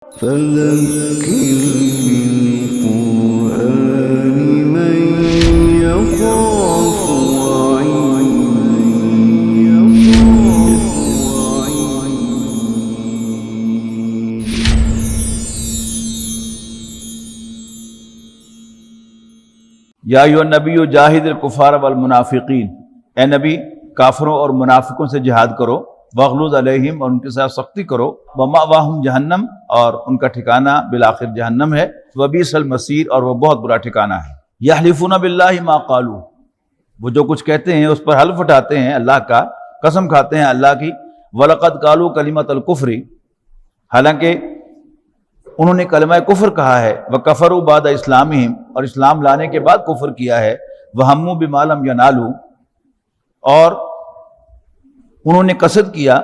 فذكر بالقرآن من يخاف یا ایھا النبی جاہد الکفار والمنافقین، اے نبی کافروں اور منافقوں سے جہاد کرو، واغلظ علیہم اور ان کے ساتھ سختی کرو، ومأواہم جہنم اور ان کا ٹھکانہ بالآخر جہنم ہے، وبئس المصیر اور وہ بہت برا ٹھکانہ ہے۔ یحلفون باللہ ما قالوا، وہ جو کچھ کہتے ہیں اس پر حلف اٹھاتے ہیں اللہ کا، قسم کھاتے ہیں اللہ کی، وَلَقَدْ قَالُوا كَلِمَةَ الْكُفْرِ، حالانکہ انہوں نے کلمہ کفر کہا ہے، وَكَفَرُوا بَعْدَ اسلامہم اور اسلام لانے کے بعد کفر کیا ہے، وَهَمُّوا بِمَا لَمْ يَنَالُوا اور انہوں نے قصد کیا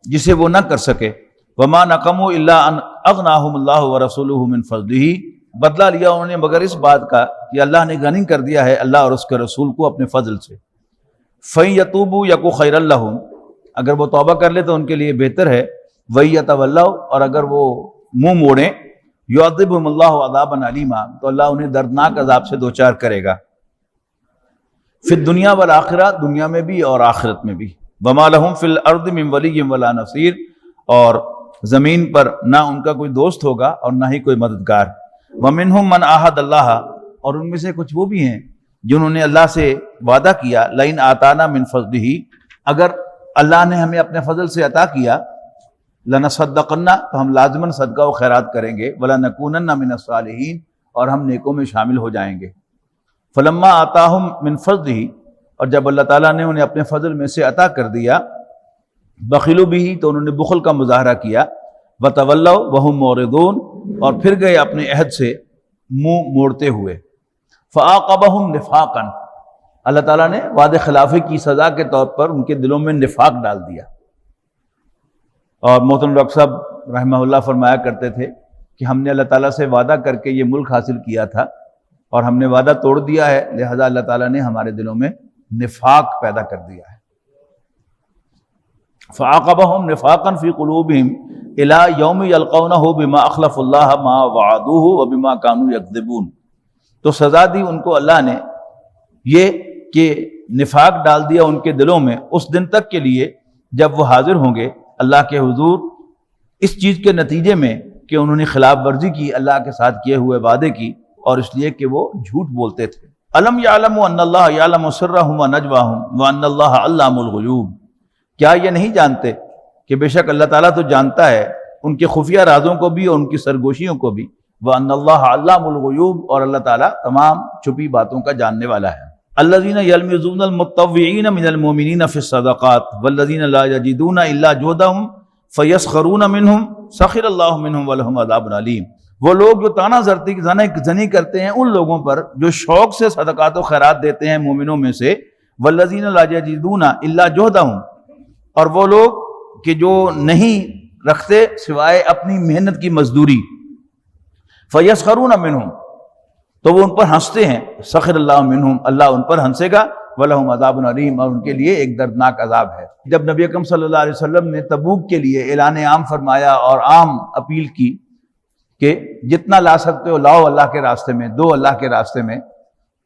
جسے وہ نہ کر سکے، وَمَا نَقَمُوا إِلَّا أَنْ أَغْنَاهُمُ اللَّهُ وَرَسُولُهُ مِنْ فَضْلِهِ، بدلہ لیا انہوں نے مگر اس بات کا کہ اللہ نے غنی کر دیا ہے اللہ اور اس کے رسول کو اپنے فضل سے۔ فَإِن يَتُوبُوا يَكُ خَيْرًا لَّهُمْ، اگر وہ توبہ کر لے تو ان کے لیے بہتر ہے، وَإِن يَتَوَلَّوْا اور اگر وہ منہ موڑیں، یعذبہم اللہ عذابا علیما تو اللہ انہیں دردناک عذاب سے دوچار کرے گا، فی الدنیا والآخرہ، دنیا میں بھی اور آخرت میں بھی، وما لہم فی الارض من ولی ولا نصیر اور زمین پر نہ ان کا کوئی دوست ہوگا اور نہ ہی کوئی مددگار، ومنہم من عاہد اللہ اور ان میں سے کچھ وہ بھی ہیں جنہوں نے اللہ سے وعدہ کیا، لئن آتانا من فضلہ، اگر اللہ نے ہمیں اپنے فضل سے عطا کیا، لنصدقن تو ہم لازماً صدقہ و خیرات کریں گے، ولنکونن من الصالحین اور ہم نیکوں میں شامل ہو جائیں گے۔ فلما آتاہم من فضلہ اور جب اللہ تعالیٰ نے انہیں اپنے فضل میں سے عطا کر دیا، بخلوا بہ تو انہوں نے بخل کا مظاہرہ کیا، وتولوا وہم معرضون اور پھر گئے اپنے عہد سے منہ موڑتے ہوئے، فعاقبہم نفاقا، اللہ تعالیٰ نے وعدے خلافی کی سزا کے طور پر ان کے دلوں میں نفاق ڈال دیا۔ اور محترم ڈاکٹر صاحب رحمہ اللہ فرمایا کرتے تھے کہ ہم نے اللہ تعالیٰ سے وعدہ کر کے یہ ملک حاصل کیا تھا اور ہم نے وعدہ توڑ دیا ہے، لہذا اللہ تعالیٰ نے ہمارے دلوں میں نفاق پیدا کر دیا ہے۔ فَعَاقَبَهُمْ نِفَاقًا فِي قُلُوبِهِمْ إِلَىٰ يَوْمِ يَلْقَوْنَهُ بِمَا أَخْلَفُوا اللَّهَ مَا وَعَدُوهُ وَبِمَا كَانُوا يَكْذِبُونَ، تو سزا دی ان کو اللہ نے یہ کہ نفاق ڈال دیا ان کے دلوں میں اس دن تک کے لیے جب وہ حاضر ہوں گے اللہ کے حضور، اس چیز کے نتیجے میں کہ انہوں نے خلاف ورزی کی اللہ کے ساتھ کیے ہوئے وعدے کی، اور اس لیے کہ وہ جھوٹ بولتے تھے۔ الم یعلموا ان اللہ یعلم سرهم ونجواهم وان اللہ علام الغیوب، کیا یہ نہیں جانتے کہ بے شک اللہ تعالیٰ تو جانتا ہے ان کے خفیہ رازوں کو بھی اور ان کی سرگوشیوں کو بھی، وان اللہ علام الغیوب اور اللہ تعالیٰ تمام چھپی باتوں کا جاننے والا ہے۔ الذین یلمزون المتطوعین من المؤمنین فی الصدقات والذین لا یجدون الا جہدهم فیسخرون منہم سخر اللہ منہم ولہم عذاب علیم، وہ لوگ جو تانا زنی کرتے ہیں ان لوگوں پر جو شوق سے صدقات و خیرات دیتے ہیں مومنوں میں سے، والذین لا یجدون الا جہدهم اور وہ لوگ کہ جو نہیں رکھتے سوائے اپنی محنت کی مزدوری، فیسخرون منہم تو وہ ان پر ہنستے ہیں، سخر اللہ منہم اللہ ان پر ہنسے گا، وَلَهُمْ عَذَابٌ عَلِيمٌ اور ان کے لیے ایک دردناک عذاب ہے۔ جب نبی اکرم صلی اللہ علیہ وسلم نے تبوک کے لیے اعلان عام فرمایا اور عام اپیل کی کہ جتنا لا سکتے ہو لاؤ اللہ کے راستے میں، دو اللہ کے راستے میں،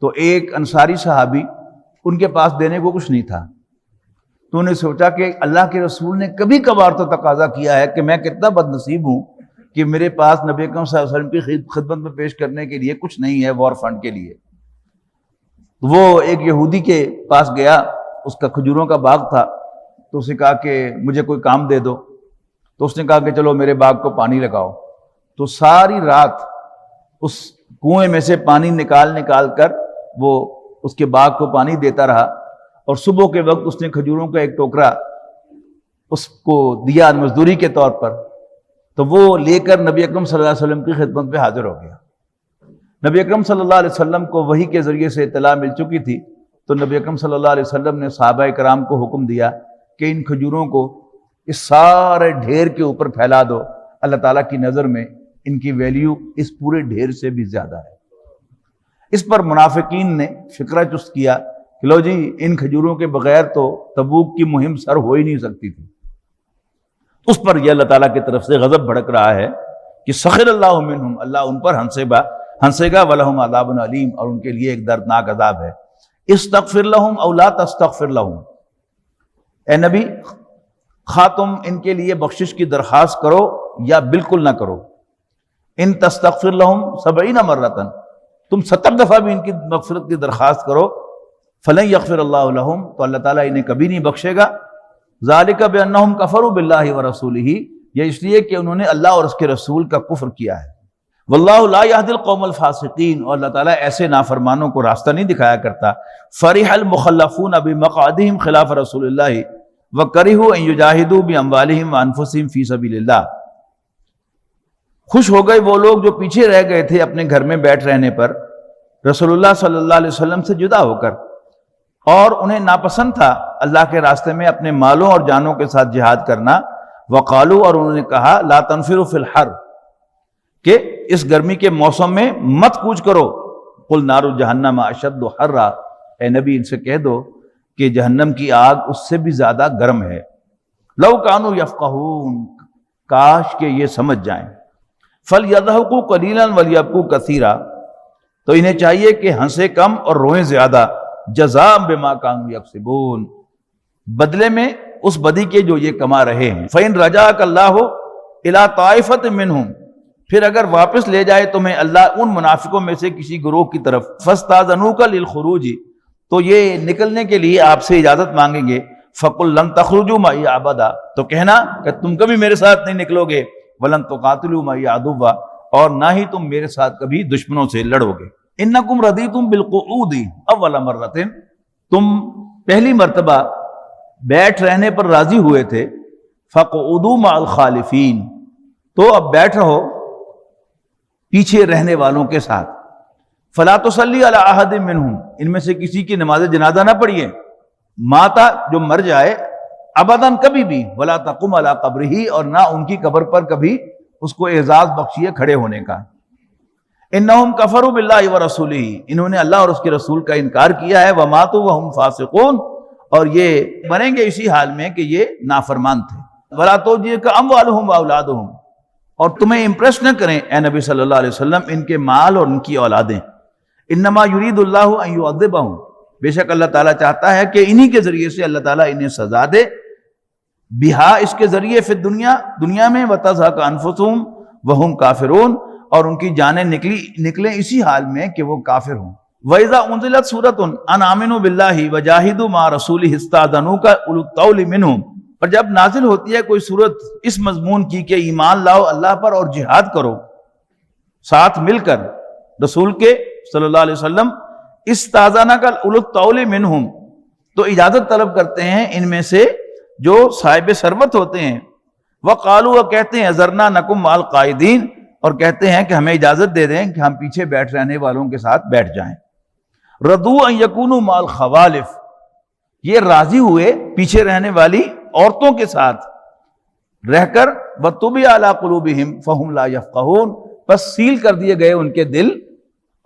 تو ایک انصاری صحابی ان کے پاس دینے کو کچھ نہیں تھا، تو انہیں سوچا کہ اللہ کے رسول نے کبھی کبھار تو تقاضا کیا ہے کہ میں کتنا بد نصیب ہوں کہ میرے پاس نبی اکرم صلی اللہ علیہ وسلم کی خدمت میں پیش کرنے کے لیے کچھ نہیں ہے وار فنڈ کے لیے۔ وہ ایک یہودی کے پاس گیا، اس کا کھجوروں کا باغ تھا، تو اسے کہا کہ مجھے کوئی کام دے دو، تو اس نے کہا کہ چلو میرے باغ کو پانی لگاؤ، تو ساری رات اس کنویں میں سے پانی نکال کر وہ اس کے باغ کو پانی دیتا رہا، اور صبح کے وقت اس نے کھجوروں کا ایک ٹوکرا اس کو دیا مزدوری کے طور پر، تو وہ لے کر نبی اکرم صلی اللہ علیہ وسلم کی خدمت پہ حاضر ہو گیا۔ نبی اکرم صلی اللہ علیہ وسلم کو وحی کے ذریعے سے اطلاع مل چکی تھی، تو نبی اکرم صلی اللہ علیہ وسلم نے صحابہ کرام کو حکم دیا کہ ان کھجوروں کو اس سارے ڈھیر کے اوپر پھیلا دو، اللہ تعالیٰ کی نظر میں ان کی ویلیو اس پورے ڈھیر سے بھی زیادہ ہے۔ اس پر منافقین نے فکرہ چست کیا کہ لو جی ان کھجوروں کے بغیر تو تبوک کی مہم سر ہو ہی نہیں سکتی تھی۔ اس پر یہ اللہ تعالیٰ کی طرف سے غضب بھڑک رہا ہے کہ سخر اللہ منہم، اللہ ان پر ہنسے گا، ولہم عذاب علیم، اور ان کے لیے ایک دردناک عذاب ہے۔ استغفر لہم او لا تستغفر لہم، اے نبی خواہ تم ان کے لیے بخشش کی درخواست کرو یا بالکل نہ کرو، ان تستغفر لہم 70 مرتن، تم 70 دفعہ بھی ان کی مغفرت کی درخواست کرو، فلن یغفر اللہ لہم، تو اللہ تعالیٰ انہیں کبھی نہیں بخشے گا۔ ذالک بانہم کفروا باللہ ورسولہ، یہ اس لیے کہ انہوں نے اللہ اور اس کے رسول کا کفر کیا ہے۔ واللہ لا یہدی القوم الفاسقین، اور اللہ تعالیٰ ایسے نافرمانوں کو راستہ نہیں دکھایا کرتا۔ فرح المخلفون بمقعدہم خلاف رسول اللہ وکرہوا ان یجاہدوا باموالہم وانفسہم فی سبیل اللہ، خوش ہو گئے وہ لوگ جو پیچھے رہ گئے تھے اپنے گھر میں بیٹھ رہنے پر رسول اللہ صلی اللہ علیہ وسلم سے جدا ہو کر، اور انہیں ناپسند تھا اللہ کے راستے میں اپنے مالوں اور جانوں کے ساتھ جہاد کرنا۔ وقالوا، اور انہوں نے کہا، لا تنفروا فی الحر، کہ اس گرمی کے موسم میں مت کوچ کرو۔ قل نار جہنم اشد حرا، اے نبی ان سے کہہ دو کہ جہنم کی آگ اس سے بھی زیادہ گرم ہے۔ لو کانوا یفقہون، کاش کہ یہ سمجھ جائیں۔ فلیضحکوا قلیلا ولیبکوا کثیرا، تو انہیں چاہیے کہ ہنسے کم اور روئیں زیادہ۔ جزاء بما کانوا یکسبون، بدلے میں اس بدی کے جو یہ کما رہے ہیں۔ فإن رجعک اللہ الی طائفۃ منہم، پھر اگر واپس لے جائے تمہیں اللہ ان منافقوں میں سے کسی گروہ کی طرف، فاستاذنوک للخروج، تو یہ نکلنے کے لیے آپ سے اجازت مانگیں گے۔ فقل لن تخرجوا معی ابدا، تو کہنا کہ تم کبھی میرے ساتھ نہیں نکلو گے۔ ولن تقاتلوا معی عدوا، اور نہ ہی تم میرے ساتھ کبھی دشمنوں سے لڑو گے۔ انکم رضیتم بالقعود اول مرۃ، تم پہلی مرتبہ بیٹھ رہنے پر راضی ہوئے تھے۔ فقعدوا مع الخالفین، تو اب بیٹھ رہو پیچھے رہنے والوں کے ساتھ۔ فلا تصلی علی احد منہم، ان میں سے کسی کی نماز جنازہ نہ پڑھیے۔ ماتا، جو مر جائے، ابداً کبھی بھی، ولا تقم علی قبرہ، اور نہ ان کی قبر پر کبھی اس کو اعزاز بخشیے کھڑے ہونے کا۔ انہم کفروا باللہ ورسولہ، انہوں نے اللہ اور اس کے رسول کا انکار کیا ہے۔ وماتوا وہم فاسقون، اور یہ مریں گے اسی حال میں کہ یہ نافرمان تھے۔ ولا تعجبک اموالہم واولادہم، اور تمہیں امپریس نہ کریں اے نبی صلی اللہ علیہ وسلم ان کے مال اور ان کی اولادیں۔ انما یرید اللہ ان یعذبہم، بے شک اللہ تعالیٰ چاہتا ہے کہ انہی کے ذریعے سے اللہ تعالیٰ انہیں سزا دے۔ بہا، اس کے ذریعے، فی دنیا میں، وتزہق انفسہم وہم کافرون، اور ان کی جانیں نکلیں اسی حال میں کہ وہ کافر ہوں۔ وَإِذَا أُنزِلَتْ سُورَةٌ أَنْ آمِنُوا بِاللَّهِ وَجَاهِدُوا مَعَ رَسُولِهِ اسْتَأْذَنُوكَ أُولُو الطَّوْلِ مِنْهُمْ، اور جب نازل ہوتی ہے کوئی صورت اس مضمون کی کہ ایمان لاؤ اللہ پر اور جہاد کرو ساتھ مل کر رسول کے صلی اللہ علیہ وسلم، استاذنک اولو الطول منہم، تو اجازت طلب کرتے ہیں ان میں سے جو صاحب ثروت ہوتے ہیں۔ وقالوا، وہ کہتے ہیں، ذرنا نکم مع القاعدین، اور کہتے ہیں کہ ہمیں اجازت دے دیں کہ ہم پیچھے بیٹھ رہنے والوں کے ساتھ بیٹھ جائیں۔ رضوا ان یکونوا مع الخوالف، یہ راضی ہوئے پیچھے رہنے والی عورتوں کے ساتھ رہ کر۔ وطبع علی قلوبہم فہم لا یفقہون، بس سیل کر دیے گئے ان کے دل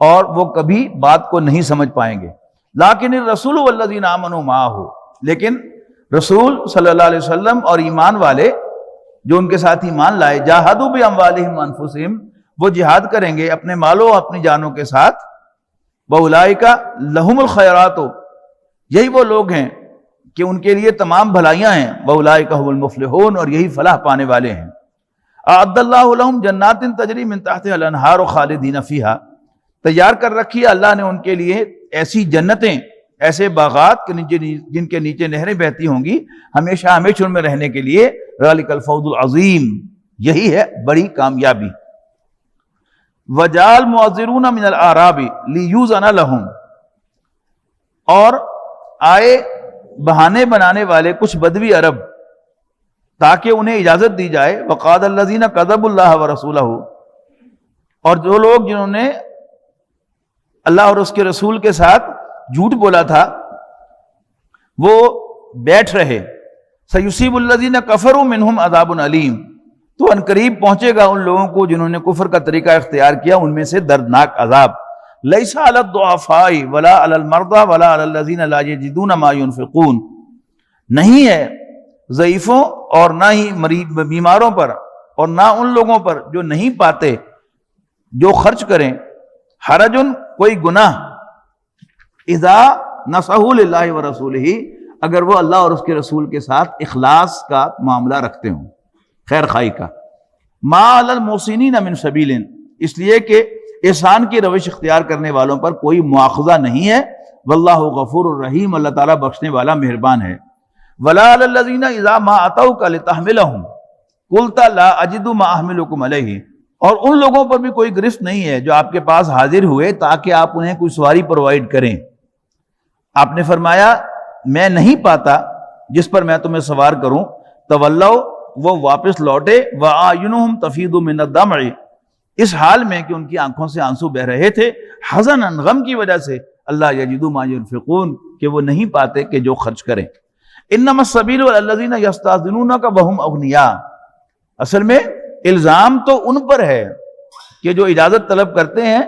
اور وہ کبھی بات کو نہیں سمجھ پائیں گے۔ لیکن الرسول والذین آمنوا معہ، لیکن رسول صلی اللہ علیہ وسلم اور ایمان والے جو ان کے ساتھ ایمان لائے، جاہدوا باموالہم وانفسہم، وہ جہاد کریں گے اپنے مالوں اور اپنی جانوں کے ساتھ۔ واولئک لہم الخیرات، یہی وہ لوگ ہیں کہ ان کے لیے تمام بھلائیاں ہیں۔ واولئک هم المفلحون، اور یہی فلاح پانے والے ہیں۔ اعد اللہ لہم جنات تجری من تحتها الانہار خالدین فیہا، تیار کر رکھی ہے اللہ نے ان کے لیے ایسی جنتیں، ایسے باغات جن کے نیچے نہریں بہتی ہوں گی ہمیشہ ہمیشہ ان میں رہنے کے لیے۔ ذالک الفوز العظیم، یہی ہے بڑی کامیابی۔ وجعل المعذرون من الاعراب لیؤذن لهم، اور آئے بہانے بنانے والے کچھ بدوی عرب تاکہ انہیں اجازت دی جائے۔ وقال الذین کذبوا اللہ ورسولہ، اور جو لوگ جنہوں نے اللہ اور اس کے رسول کے ساتھ جھوٹ بولا تھا وہ بیٹھ رہے۔ سیصیب الذین کفروا منہم عذاب علیم، تو عنقریب پہنچے گا ان لوگوں کو جنہوں نے کفر کا طریقہ اختیار کیا ان میں سے دردناک عذاب۔ لیس علی الضعفاء ولا علی المرضى ولا علی الذین لا یجدون ما ينفقون، نہیں ہے ضعیفوں اور نہ ہی بیماروں پر اور نہ ان لوگوں پر جو نہیں پاتے جو خرچ کریں، حرجن کوئی گناہ، اذا نصحوا للہ ورسولہ اگر وہ اللہ اور اس کے رسول کے ساتھ اخلاص کا معاملہ رکھتے ہوں، خیر خواہی کا، ما علی المحسنین من سبیل، اس لیے کہ احسان کی روش اختیار کرنے والوں پر کوئی مواخذہ نہیں ہے، واللہ غفور الرحیم، اللہ تعالیٰ بخشنے والا مہربان ہے۔ ولا علی الذین اذا ما اتوک لتحملہم قلت لا اجد ما احملکم علیہ، اور ان لوگوں پر بھی کوئی گرفت نہیں ہے جو آپ کے پاس حاضر ہوئے تاکہ آپ انہیں کوئی سواری پرووائڈ کریں، آپ نے فرمایا میں نہیں پاتا جس پر میں تمہیں سوار کروں، تولوا وہ واپس لوٹے، وَأَعْيُنُهُمْ تَفِيضُ مِنَ الدَّمْعِ اس حال میں کہ ان کی آنکھوں سے آنسو بہ رہے تھے، حزناً غم کی وجہ سے، اللہ یجدوا ما ينفقون کہ وہ نہیں پاتے کہ جو خرچ کریں۔ انما السبیل علی الذین یستأذنونک وهم اغنیاء، اصل میں الزام تو ان پر ہے کہ جو اجازت طلب کرتے ہیں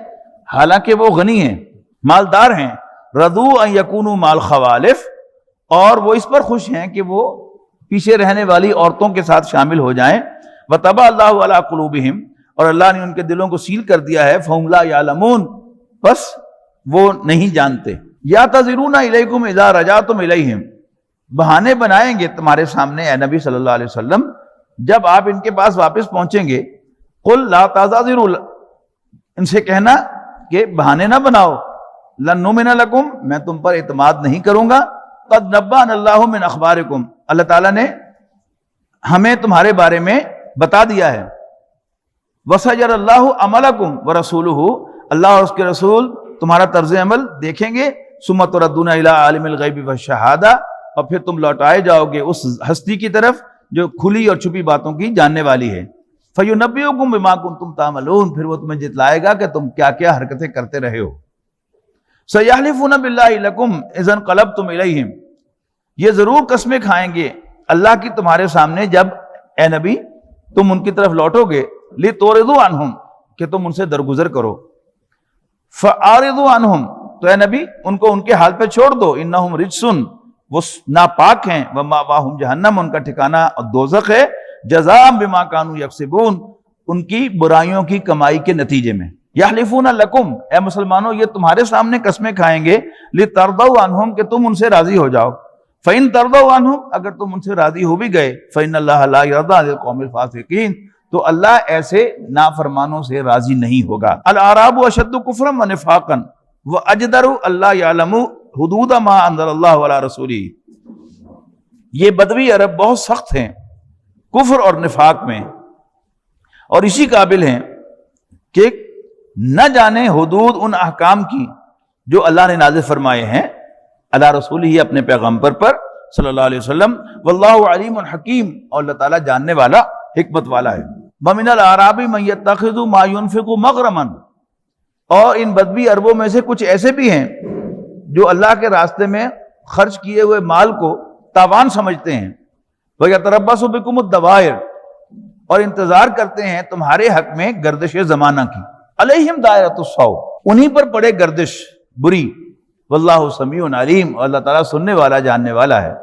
حالانکہ وہ غنی ہیں، مالدار ہیں، رضوا ان یکونوا مع الخوالف، اور وہ اس پر خوش ہیں کہ وہ پیچھے رہنے والی عورتوں کے ساتھ شامل ہو جائیں، وطبع اللہ علی قلوبہم، اور اللہ نے ان کے دلوں کو سیل کر دیا ہے، فہم لا یعلمون بس وہ نہیں جانتے۔ یعتذرون الیکم اذا رجعتم الیہم، بہانے بنائیں گے تمہارے سامنے اے نبی صلی اللہ علیہ وسلم جب آپ ان کے پاس واپس پہنچیں گے، قل لا تعتذروا، ان سے کہنا کہ بہانے نہ بناؤ، لن نؤمن لکم، میں تم پر اعتماد نہیں کروں گا، قد نبأنا اللہ من اخبارکم، اللہ تعالیٰ نے ہمیں تمہارے بارے میں بتا دیا ہے، وَسَيَرَ اللَّهُ عَمَلَكُمْ وَرَسُولُهُ، اللہ اور اس کے رسول تمہارا طرز عمل دیکھیں گے، ثُمَّ تُرَدُّونَ إِلَىٰ عَالِمِ الْغَيْبِ وَالشَّهَادَةِ، اور پھر تم لوٹائے جاؤ گے اس ہستی کی طرف جو کھلی اور چھپی باتوں کی جاننے والی ہے، فَيُنَبِّئُكُم بِمَا كُنتُمْ تَعْمَلُونَ، پھر وہ تمہیں جتلائے گا کہ تم کیا کیا حرکتیں کرتے رہے ہو۔ سَيَحْلِفُونَ بِاللَّهِ لَكُمْ إِذَا انقَلَبْتُمْ إِلَيْهِمْ، یہ ضرور قسمیں کھائیں گے اللہ کی تمہارے سامنے جب اے نبی تم ان کی طرف لوٹو گے، لِتُعْرِضُوا عَنْهُمْ کہ تم ان سے درگزر کرو، فَأَعْرِضُوا عَنْهُمْ تو اے نبی ان کو ان کے حال پہ چھوڑ دو، إِنَّهُمْ رِجْسٌ وہ ناپاک ہیں، وَمَأْوَاهُمْ جہنم ان کا ٹھکانہ دوزخ ہے، جزاء بما كانوا يكسبون ان کی برائیوں کی کمائی کے نتیجے میں۔ یحلفون لکم، اے مسلمانوں یہ تمہارے سامنے قسمیں کھائیں گے، لترضوا عنہم کہ تم ان سے راضی ہو جاؤ، فإن ترضوا عنہم اگر تم ان سے راضی ہو بھی گئے، فإن اللہ لا يرضى عن القوم الفاسقین تو اللہ ایسے نافرمانوں سے راضی نہیں ہوگا۔ الاعراب اشد کفرا ونفاقا واجدر اللہ یعلم حدود ما انزل اللہ علی رسولہ، یہ بدوی عرب بہت سخت ہیں کفر اور نفاق میں، اور اسی قابل ہیں کہ نہ جانے حدود ان احکام کی جو اللہ نے نازل فرمائے ہیں اللہ رسول ہی اپنے پیغمبر پر صلی اللہ علیہ وسلم، واللہ علیم حکیم، اور اللہ تعالیٰ جاننے والا حکمت والا ہے۔ وَمِنَ الْأَعْرَابِ مَن يَتَّخِذُ مَا يُنْفِقُ مَغْرَمًا، اور ان بدوی عربوں میں سے کچھ ایسے بھی ہیں جو اللہ کے راستے میں خرچ کیے ہوئے مال کو تاوان سمجھتے ہیں، وَيَتَرَبَّصُ بِكُمُ الدَّوَائِرَ اور انتظار کرتے ہیں تمہارے حق میں گردش زمانہ کی، علیہم دائرۃ السوء انہی پر پڑے گردش بری، واللہ سمیع علیم اور اللہ تعالیٰ سننے والا جاننے والا ہے۔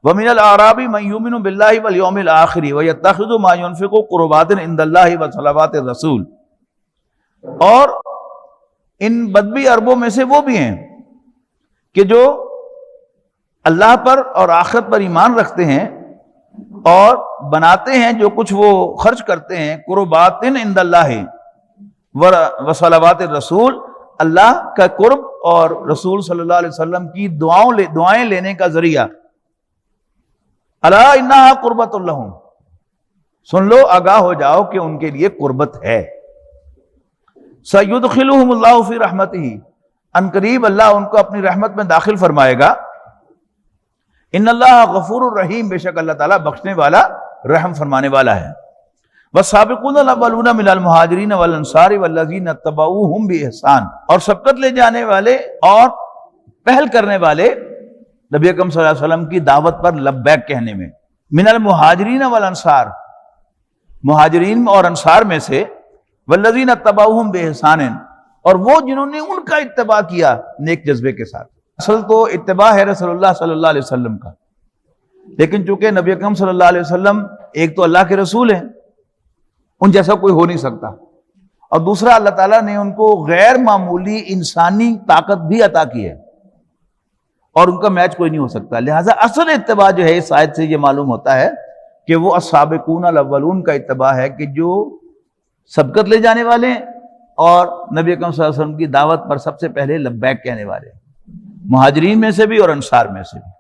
وَمِنَ الْأَعْرَابِ مَن يُؤْمِنُ بِاللَّهِ وَالْيَوْمِ الْآخِرِ وَيَتَّخِذُ مَا يُنْفِقُ قُرُبَاتٍ عِندَ اللَّهِ وَصَلَوَاتِ الرَّسُولِ، اور ان بدوی عربوں میں سے وہ بھی ہیں کہ جو اللہ پر اور آخرت پر ایمان رکھتے ہیں اور بناتے ہیں جو کچھ وہ خرچ کرتے ہیں، قربات عند اللہ وصلوات الرسول، اللہ کا قرب اور رسول صلی اللہ علیہ وسلم کی دعائیں لینے کا ذریعہ، الا انہا قربۃ لہم، سن لو آگاہ ہو جاؤ کہ ان کے لیے قربت ہے، سیدخلہم اللہ فی رحمتہ، ان قریب اللہ ان کو اپنی رحمت میں داخل فرمائے گا، ان اللہ غفور الرحیم، بے شک اللہ تعالیٰ بخشنے والا رحم فرمانے والا ہے۔ والسابقون الاولون من المہاجرین والانصار والذین اتبعوہم بإحسان، اور سبقت لے جانے والے اور پہل کرنے والے نبی اکرم صلی اللہ علیہ وسلم کی دعوت پر لبیک کہنے میں، من المہاجرین والانصار، مہاجرین اور انصار میں سے، والذین اتبعوہم بإحسان، اور وہ جنہوں نے ان کا اتباع کیا نیک جذبے کے ساتھ۔ اصل تو اتباع ہے رسول اللہ صلی اللہ علیہ وسلم کا، لیکن چونکہ نبی اکرم صلی اللہ علیہ وسلم ایک تو اللہ کے رسول ہیں ان جیسا کوئی ہو نہیں سکتا، اور دوسرا اللہ تعالیٰ نے ان کو غیر معمولی انسانی طاقت بھی عطا کی ہے اور ان کا میچ کوئی نہیں ہو سکتا۔ لہٰذا اصل اتباع جو ہے اس آیت سے یہ معلوم ہوتا ہے کہ وہ السابقون الاولون کا اتباع ہے کہ جو سبقت لے جانے والے ہیں اور نبی اکرم صلی اللہ علیہ وسلم کی دعوت پر سب سے پہلے لبیک کہنے والے ہیں، مہاجرین میں سے بھی اور انصار میں سے بھی۔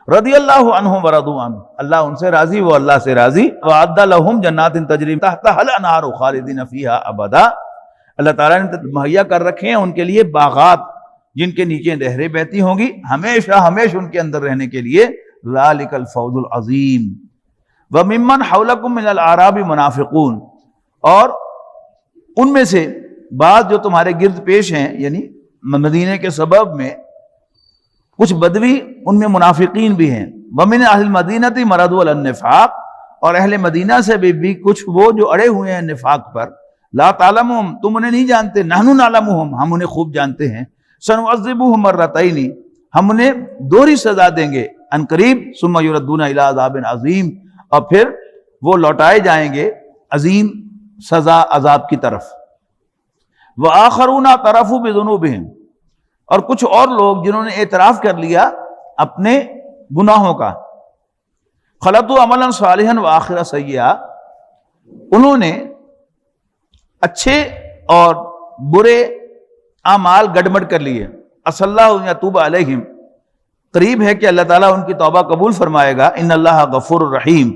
رضی اللہ عنہم ورضوا عنہ، اللہ ان سے راضی، وہ اللہ سے راضی۔ وَأَعَدَّ لَهُمْ جَنَّاتٍ تَجْرِي تَحْتَهَا الْأَنْهَارُ خَالِدِينَ فِيهَا أَبَدًا، اللہ تعالیٰ نے مہیا کر رکھے ہیں ان کے لیے باغات جن کے نیچے نہریں بہتی ہوں گی، ہمیشہ ہمیشہ ان کے اندر رہنے کے لیے۔ ذَلِكَ الْفَوْزُ الْعَظِيمُ وَمِمَّنْ حَوْلَكُمْ مِنَ الْأَعْرَابِ مُنَافِقُونَ، اور ان میں سے بعض جو تمہارے گرد پیش ہیں، یعنی مدینے کے سبب میں کچھ بدوی، ان میں منافقین بھی ہیں۔ وَمِنْ أَهْلِ الْمَدِينَةِ مَرَضُوا عَلَى النِّفَاقِ، اور اہل مدینہ سے بھی کچھ وہ جو اڑے ہوئے ہیں نفاق پر۔ لَا تَعْلَمُهُمْ، تم انہیں نہیں جانتے، نَحْنُ نَعْلَمُهُمْ، ہم انہیں خوب جانتے ہیں۔ سَنُعَذِّبُهُمْ مَرَّتَيْنِ، ہم انہیں دوہری سزا دیں گے ان قریب۔ ثُمَّ يُرَدُّونَ إِلَىٰ عَذَابٍ عَظِيمٍ، اور پھر وہ لوٹائے جائیں گے عظیم سزا عذاب کی طرف۔ وَآخَرُونَ اعْتَرَفُوا بِذُنُوبِهِمْ، اور کچھ اور لوگ جنہوں نے اعتراف کر لیا اپنے گناہوں کا۔ خَلَطُوا عَمَلًا صَالِحًا وَآخِرَ سَيِّئًا، انہوں نے اچھے اور برے اعمال گڈمڈ کر لیے۔ عَسَى اللَّهُ أَن يَتُوبَ عَلَيْهِمْ، قریب ہے کہ اللہ تعالیٰ ان کی توبہ قبول فرمائے گا۔ إِنَّ اللَّهَ غَفُورٌ رَحِيمٌ،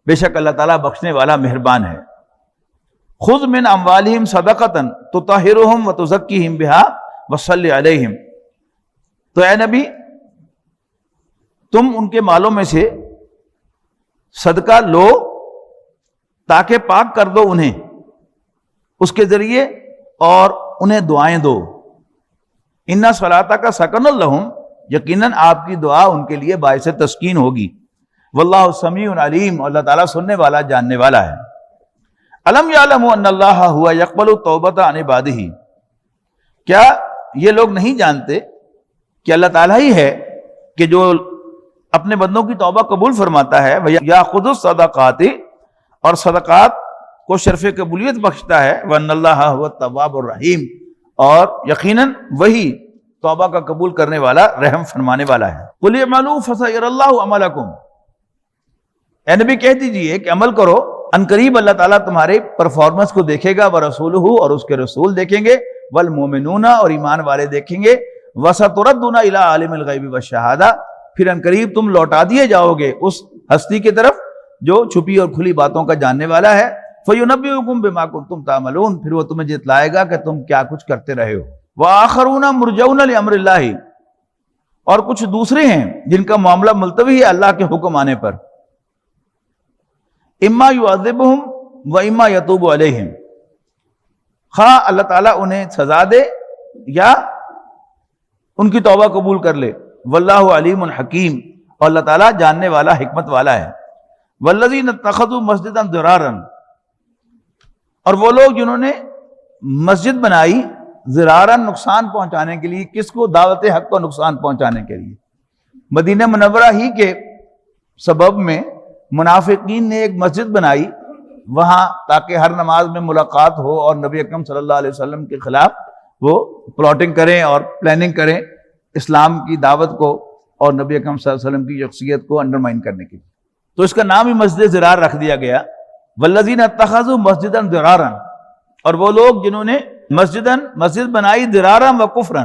بے شک اللہ تعالیٰ بخشنے والا مہربان ہے۔ خُذْ مِنْ أَمْوَالِهِمْ صَدَقَةً تُطَهِّرُهُمْ وَتُزَكِّيهِمْ بِهَا وَصَلِّ عَلَيْهِمْ، تو اے نبی تم ان کے مالوں میں سے صدقہ لو تاکہ پاک کر دو انہیں اس کے ذریعے اور انہیں دعائیں دو۔ اِنَّ صَلَاتَكَ سَكَنٌ لَهُمْ، یقیناً آپ کی دعا ان کے لیے باعث تسکین ہوگی۔ وَاللَّهُ سَمِيعٌ عَلِيمٌ، اور اللہ تعالیٰ سننے والا جاننے والا ہے۔ أَلَمْ يَعْلَمُوا أَنَّ اللَّهَ هُوَ يَقْبَلُ التَّوْبَةَ عَنْ عِبَادِهِ، کیا یہ لوگ نہیں جانتے کہ اللہ تعالیٰ ہی ہے کہ جو اپنے بندوں کی توبہ قبول فرماتا ہے۔ وَيَأْخُذُ الصَّدَقَاتِ، اور صدقات کو شرف قبولیت بخشتا ہے۔ وَأَنَّ اللَّهَ هُوَ التَّوَّابُ الرَّحِيمُ، اور یقیناً وہی توبہ کا قبول کرنے والا، رحم فرمانے والا ہے۔ قُلِ اعْمَلُوا فَسَيَرَى اللَّهُ عَمَلَكُمْ، اے نبی کہہ دیجئے کہ عمل کرو، ان قریب اللہ تعالیٰ تمہارے پرفارمنس کو دیکھے گا۔ وَرَسُولُهُ، اور اس کے رسول دیکھیں گے۔ وَالْمُؤْمِنُونَ، اور ایمان والے دیکھیں گے۔ وَسَتُرَدُّونَ إِلَىٰ عَالِمِ الْغَيْبِ وَالشَّهَادَةِ، پھر ان قریب تم لوٹا دیے جاؤ گے اس ہستی کی طرف جو چھپی اور کھلی باتوں کا جاننے والا ہے۔ فَيُنَبِّئُكُم بِمَا كُنتُمْ تَعْمَلُونَ، پھر وہ تمہیں جتلائے گا کہ تم کیا کچھ کرتے رہے ہو۔ وَآخَرُونَ مُرْجَوْنَ لِأَمْرِ اللَّهِ، اور کچھ دوسرے ہیں جن کا معاملہ ملتوی ہے اللہ کے حکم آنے پر۔ اما يعذبهم واما يتوب علیہم، خواہ اللہ تعالیٰ انہیں سزا دے یا ان کی توبہ قبول کر لے۔ واللہ علیم حکیم، اور اللہ تعالیٰ جاننے والا حکمت والا ہے۔ والذین اتخذوا مسجدا ضرارا، اور وہ لوگ جنہوں نے مسجد بنائی ضرارا، نقصان پہنچانے کے لیے۔ کس کو؟ دعوت حق کو نقصان پہنچانے کے لیے۔ مدینہ منورہ ہی کے سبب میں منافقین نے ایک مسجد بنائی وہاں تاکہ ہر نماز میں ملاقات ہو اور نبی اکرم صلی اللہ علیہ وسلم کے خلاف وہ پلاٹنگ کریں اور پلاننگ کریں اسلام کی دعوت کو اور نبی اکرم صلی اللہ علیہ وسلم کی شخصیت کو انڈرمائن کرنے کے لیے۔ تو اس کا نام ہی مسجد ضرار رکھ دیا گیا۔ والذین اتخذوا مسجدا ضرارا، اور وہ لوگ جنہوں نے مسجد بنائی ضرارا و کفرا،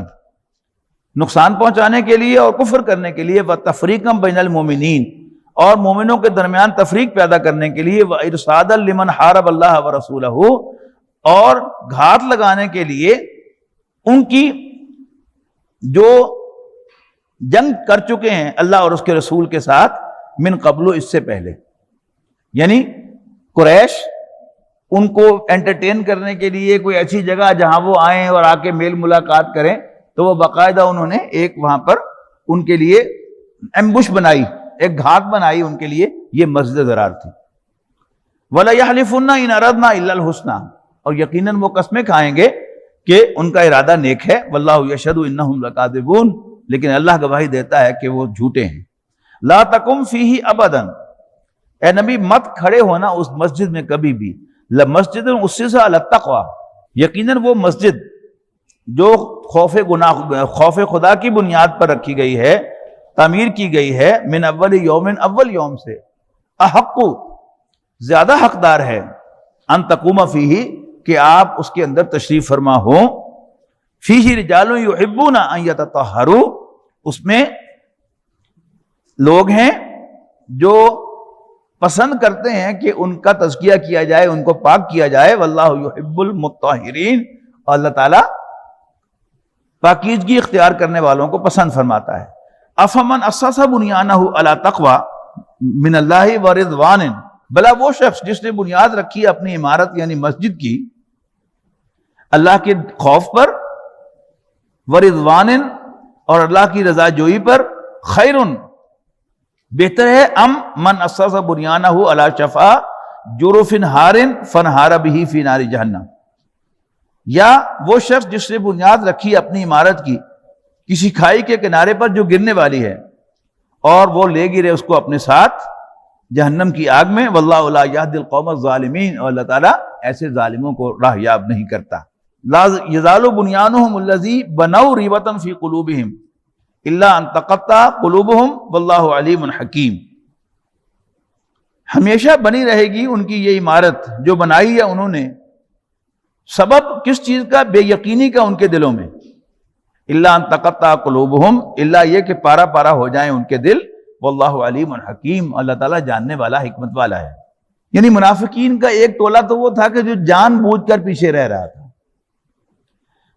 نقصان پہنچانے کے لیے اور کفر کرنے کے لیے۔ وتفریقا بین المؤمنین، اور مومنوں کے درمیان تفریق پیدا کرنے کے لیے۔ وارصادا لمن حارب اللہ ورسولہ، اور گھات لگانے کے لیے ان کی جو جنگ کر چکے ہیں اللہ اور اس کے رسول کے ساتھ من قبل، اس سے پہلے، یعنی قریش ان کو انٹرٹین کرنے کے لیے کوئی ایسی جگہ جہاں وہ آئیں اور آ کے میل ملاقات کریں، تو وہ باقاعدہ انہوں نے ایک وہاں پر ان کے لیے ایمبوش بنائی، ایک گھات بنائی ان کے لیے۔ یہ مسجد ضرار تھی۔ وَلَيَحْلِفُنَّ إِنْ أَرَدْنَا إِلَّا الْحُسْنَى، اور یقیناً وہ قسمیں کھائیں گے کہ ان کا ارادہ نیک ہے۔ وَاللَّهُ يَشْهَدُ إِنَّهُمْ لَكَاذِبُونَ، لیکن اللہ گواہی دیتا ہے کہ وہ جھوٹے ہیں۔ لَا تَقُمْ فِيهِ أَبَدًا، اے نبی مت کھڑے ہونا اس مسجد میں کبھی بھی۔ لمسجد اسس علی التقوی، یقیناً وہ مسجد جو خوف خدا کی بنیاد پر رکھی گئی ہے، تعمیر کی گئی ہے، من اول یوم، اول یوم سے، احق، زیادہ حقدار ہے، ان تقوم فیہ، کہ آپ اس کے اندر تشریف فرما ہو، فیہ رجال یحبون ان یتطہروا، اس میں لوگ ہیں جو پسند کرتے ہیں کہ ان کا تزکیہ کیا جائے، ان کو پاک کیا جائے، واللہ یحب المطہرین، اور اللہ تعالیٰ پاکیزگی اختیار کرنے والوں کو پسند فرماتا ہے۔ افمن اسس بنیانہ علی تقوی من اللہ ورضوان، بلا وہ شخص جس نے بنیاد رکھی اپنی عمارت یعنی مسجد کی اللہ کے خوف پر، ورضوان، اور اللہ کی رضا جوئی پر، خیر، بہتر ہے، ام من اسس بنیانہ علی شفا جرف ہار فانہار بہ فی نار جہنم، یا وہ شخص جس نے بنیاد رکھی اپنی عمارت کی کسی کھائی کے کنارے پر جو گرنے والی ہے، اور وہ لے گرے اس کو اپنے ساتھ جہنم کی آگ میں، واللہ لا یہدی القوم الظالمین، اور اللہ تعالیٰ ایسے ظالموں کو راہ یاب نہیں کرتا۔ لا یزال بنیانہم الذی بنوا ریبۃ فی قلوبہم الا ان تقطع قلوبہم واللہ علیم حکیم، ہمیشہ بنی رہے گی ان کی یہ عمارت جو بنائی ہے انہوں نے، سبب کس چیز کا؟ بے یقینی کا ان کے دلوں میں، الا ان تقطع قلوبہم، الا یہ کہ پارا پارا ہو جائیں ان کے دل، واللہ علیم حکیم، اللہ تعالیٰ جاننے والا حکمت والا ہے۔ یعنی منافقین کا ایک ٹولہ تو وہ تھا کہ جو جان بوجھ کر پیچھے رہ رہا تھا،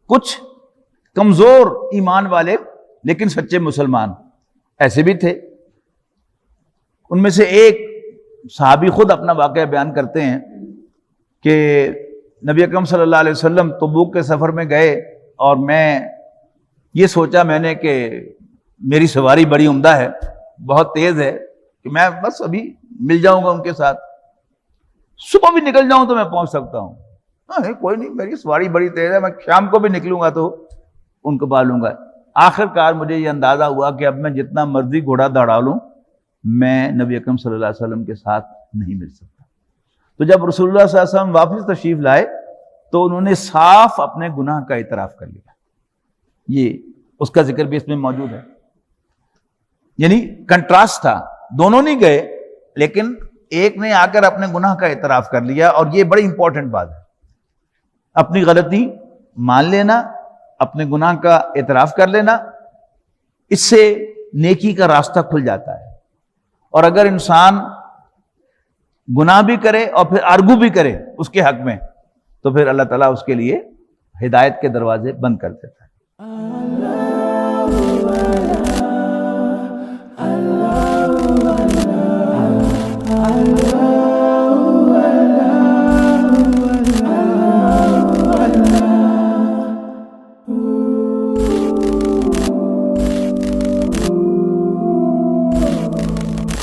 کچھ کمزور ایمان والے لیکن سچے مسلمان ایسے بھی تھے۔ ان میں سے ایک صحابی خود اپنا واقعہ بیان کرتے ہیں کہ نبی اکرم صلی اللہ علیہ وسلم تبوک کے سفر میں گئے، اور میں یہ سوچا میں نے کہ میری سواری بڑی عمدہ ہے، بہت تیز ہے، کہ میں بس ابھی مل جاؤں گا ان کے ساتھ، صبح بھی نکل جاؤں تو میں پہنچ سکتا ہوں، کوئی نہیں، میری سواری بڑی تیز ہے، میں شام کو بھی نکلوں گا تو ان کو پالوں گا۔ آخر کار مجھے یہ اندازہ ہوا کہ اب میں جتنا مرضی گھوڑا دوڑا لوں، میں نبی اکرم صلی اللہ علیہ وسلم کے ساتھ نہیں مل سکتا۔ تو جب رسول اللہ صلی اللہ علیہ وسلم واپس تشریف لائے تو انہوں نے صاف اپنے گناہ کا اعتراف کر لیا، یہ اس کا ذکر بھی اس میں موجود ہے۔ یعنی کنٹراسٹ تھا، دونوں نہیں گئے لیکن ایک نے آ کر اپنے گناہ کا اعتراف کر لیا، اور یہ بڑی امپورٹنٹ بات ہے، اپنی غلطی مان لینا، اپنے گناہ کا اعتراف کر لینا، اس سے نیکی کا راستہ کھل جاتا ہے۔ اور اگر انسان گناہ بھی کرے اور پھر آرگو بھی کرے اس کے حق میں، تو پھر اللہ تعالیٰ اس کے لیے ہدایت کے دروازے بند کر دیتا ہے۔